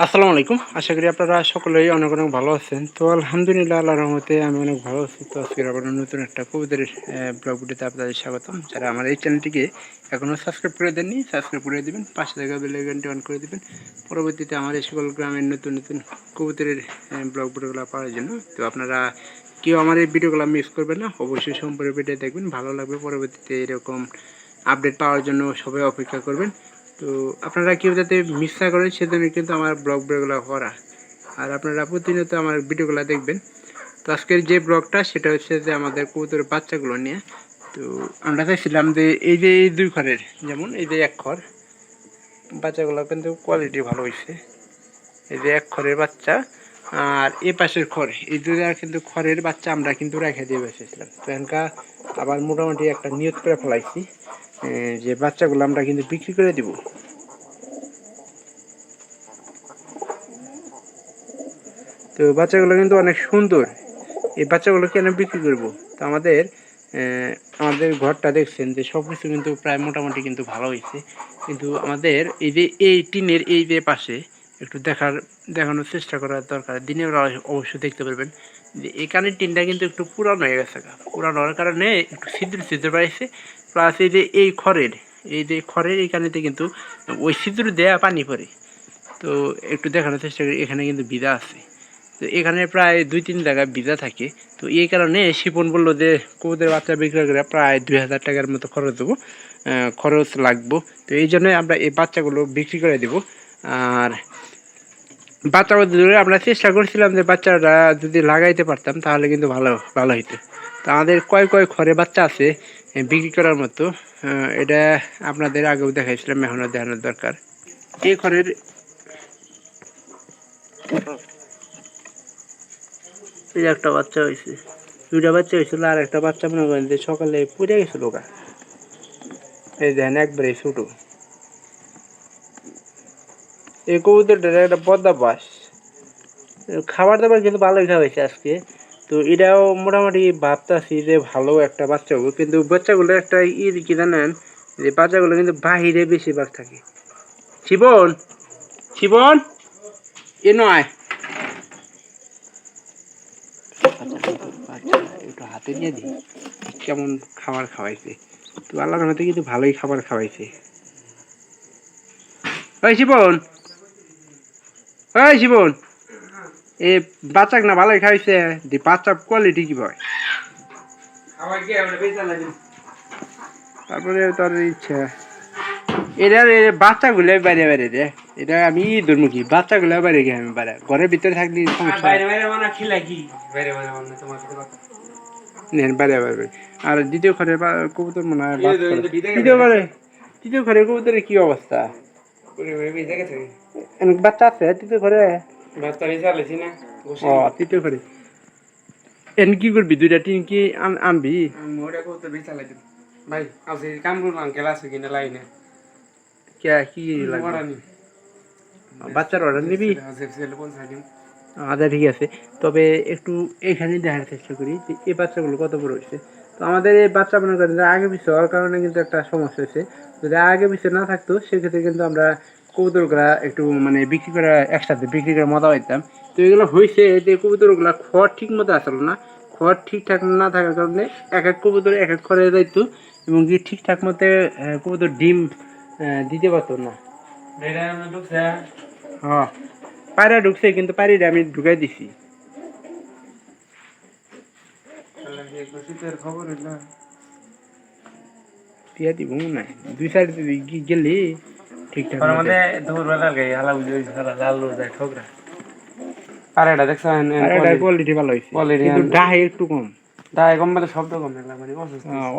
আসসালামু আলাইকুম। আশা করি আপনারা সকলেই অনেক অনেক ভালো আছেন। তো আলহামদুলিল্লাহ আল্লাহর রহমতে আমি অনেক ভালো আছি। তো আজকের আবার নতুন একটা কবুতরের ব্লগ ভিডিওতে আপনাদের স্বাগতম। যারা আমার এই চ্যানেলটিকে এখনও সাবস্ক্রাইব করে দেননি সাবস্ক্রাইব করে দেবেন, পাশে থাকা বেল আইকনটি অন করে দেবেন পরবর্তীতে আমার এই সকল গ্রামের নতুন নতুন কবুতরের ব্লগ ভিডিওগুলো পাওয়ার জন্য। তো আপনারা কেউ আমার এই ভিডিওগুলো মিস করবেন না, অবশ্যই সম্পূর্ণ ভিডিও দেখবেন, ভালো লাগবে। পরবর্তীতে এরকম আপডেট পাওয়ার জন্য সবাই অপেক্ষা করবেন। তো আপনারা কেউ যাতে মিস না করেন সেজন্য কিন্তু আমার ব্লগ ভিডিওগুলো করা, আর আপনারা প্রতিনিয়ত আমার ভিডিওগুলো দেখবেন। তো আজকের যে ব্লগটা সেটা হচ্ছে যে আমাদের কবুতরের বাচ্চাগুলো নিয়ে। তো আমরা চাইছিলাম যে এই দুই ঘরের, যেমন এই যে এক ঘর বাচ্চাগুলো কিন্তু কোয়ালিটি ভালো হয়েছে, এই যে এক ঘরের বাচ্চা আর এ পাশের ঘর, এই দুটা কিন্তু ঘরের বাচ্চা আমরা কিন্তু রেখে দিয়ে বসেছিলাম। তো এখানকার আবার মোটামুটি একটা নিয়ত করে ফেলাইছি যে বাচ্চাগুলো আমরা কিন্তু বিক্রি করে দিব। তো বাচ্চাগুলো কিন্তু অনেক সুন্দর, এই বাচ্চাগুলো কেন বিক্রি করব? তো আমাদের ঘরটা দেখছেন যে সব কিছু কিন্তু প্রায় মোটামুটি কিন্তু ভালো হয়েছে, কিন্তু আমাদের এই যে এই টিনের এই যে পাশে একটু দেখানোর চেষ্টা করার দরকার। দিনের বেলা অবশ্যই দেখতে পারবেন যে এখানে টিনটা কিন্তু একটু পুরানো হয়ে গেছে, পুরানো হওয়ার কারণে একটু ছিদ্র পাইছে। প্লাস এই যে খড়ের এইখানেতে কিন্তু ওই ছিদ্র দেয়া পানি পড়ে। তো একটু দেখানোর চেষ্টা করি, এখানে কিন্তু বিধা আছে। তো এখানে প্রায় 2-3 জায়গায় ভিজা থাকে। তো এই কারণে শিপন বললো যে কবুতরের বাচ্চা বিক্রি করে প্রায় 2000 টাকার মতো খরচ লাগবো। তো এই জন্যই আমরা এই বাচ্চাগুলো বিক্রি করে দেবো। আর বাচ্চাগুলো ধরে আমরা চেষ্টা করছিলাম যে বাচ্চারা যদি লাগাইতে পারতাম তাহলে কিন্তু ভালো ভালো হইতো। তো আমাদের কয় ঘরে বাচ্চা আছে বিক্রি করার মতো, এটা আপনাদের আগেও দেখাইছিলাম, এখনও দেখানোর দরকার। এই ঘরের এই একটা বাচ্চা হয়েছে, দুইটা বাচ্চা হয়েছিল, আর একটা বাচ্চা মনে করেন যে সকালে পড়ে গেছিল গা। এই দেখেন একবারে ছোট। এই কবুতরটার একটা বদভ্যাস, খাবার দাবার কিন্তু ভালোই খাওয়াইছে আজকে। তো এটাও মোটামুটি ভাবতেছি যে ভালো একটা বাচ্চা হবে, কিন্তু বাচ্চাগুলো একটা কি জানেন, যে বাচ্চাগুলো কিন্তু বাহিরে বেশিরভাগ থাকে। শিবন শিবন এ নয়, একটু হাতে নিয়ে দিই কেমন খাবার খাওয়াইছে। তো আল্লাহর রহমতে কিন্তু ভালোই খাবার খাওয়াইছে। ওই শিবন, ওই শিবন, এ বাচ্চাক না ভালোই খাইছে, দি বাচ্চা কোয়ালিটি কি ভাই? তারপরে তোর ইচ্ছা এটার বাচ্চাগুলো বাইরে বাইরে রে, এটা আমি দুর্মুখী বাচ্চাগুলো বাইরে গিয়ে আমি বাইরে, ঘরের ভিতরে থাকলে সমস্যা। বাইরে বাইরে আর দ্বিতীয় ঘরের কবুতর মনে হয় তৃতীয় ঘরের কবুতরের কি অবস্থা? বাচ্চা আছে তৃতীয় ঘরে? ও তৃতীয় ঘরে এন কি করবি? দুইটা টিন কি আনবি? ভাই আছে কাম করবো, আঙ্কেল আছে কিনা লাইনে কি লাগবে? বাচ্চার অর্ডার নিবি? আচ্ছা ঠিক আছে, তবে একটু এখানে দেখার চেষ্টা করি যে এই বাচ্চাগুলো কত বড় হয়েছে। তো আমাদের এই বাচ্চা মনে করেন যে আগে পিছিয়ে হওয়ার কারণে কিন্তু একটা সমস্যা হয়েছে। যদি আগে পিছিয়ে না থাকতো সেক্ষেত্রে কিন্তু আমরা কবুতরগুলা একটু মানে একসাথে বিক্রি করে মজা পাইতাম। তো এগুলো হয়েছে যে কবুতরগুলা খড় ঠিক মতো আসলো না, খড় ঠিকঠাক না থাকার কারণে এক এক কবুতর এক এক খড়ে যাইতো, এবং কি ঠিকঠাক মতো কবুতর ডিম দিতে পারতো না। হ্যাঁ পায়রা ঢুকছে, কিন্তু পায়রাটা আমি ঢুকাই দিছি। খবর দিয়া দিব না, দুই সাইড গেলি ঠিকঠাক পায়রাটা দেখছেন, কোয়ালিটি ভালো হয়েছে, কিন্তু ডাহে একটু কম, ডাহে কম মানে শব্দ কম, মানে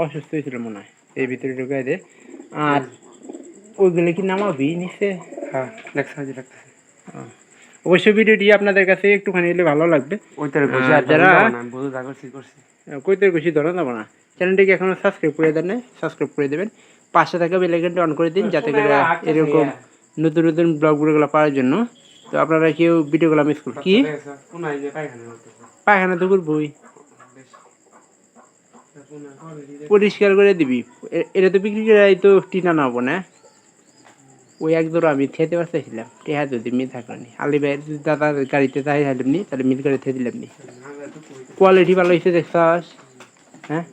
অসুস্থ হয়েছিল মনে হয়, এই ভিতরে ঢুকাই দে। আর ওইগুলো কি নামাবি নিচে? হ্যাঁ দেখতে অবশ্যই ভিডিওটি আপনাদের কাছে একটুখানি এলে ভালো লাগবে। যারা কইতে খুশি ধরা যাবো না, চ্যানেলটিকে এখনো সাবস্ক্রাইব করে দেন, সাবস্ক্রাইব করে দেবেন, পাশে থাকা বেল আইকনটি অন করে দিন যাতে করে এরকম নতুন নতুন ব্লগগুলো পাওয়ার জন্য। তো আপনারা কেউ ভিডিওগুলো মিস করুন। কি পায়খানা তো করবই, পরিষ্কার করে দিবি, এটা তো বিক্রি করে তো টিনা নেবো না, ওই এক জোড়া আমি খেতে পারতেছিলাম টেহা যদি মিল থাকলো নি আলি ভাইয়ের যদি দাদার গাড়িতে তাই হাইলাম নি তাহলে মিল করে খেয়ে দিলাম নি কোয়ালিটি ভালো হয়েছে দেখছাস হ্যাঁ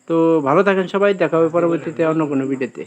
তো ভালো থাকেন সবাই দেখা হবে পরবর্তীতে অন্য কোনো ভিডিওতে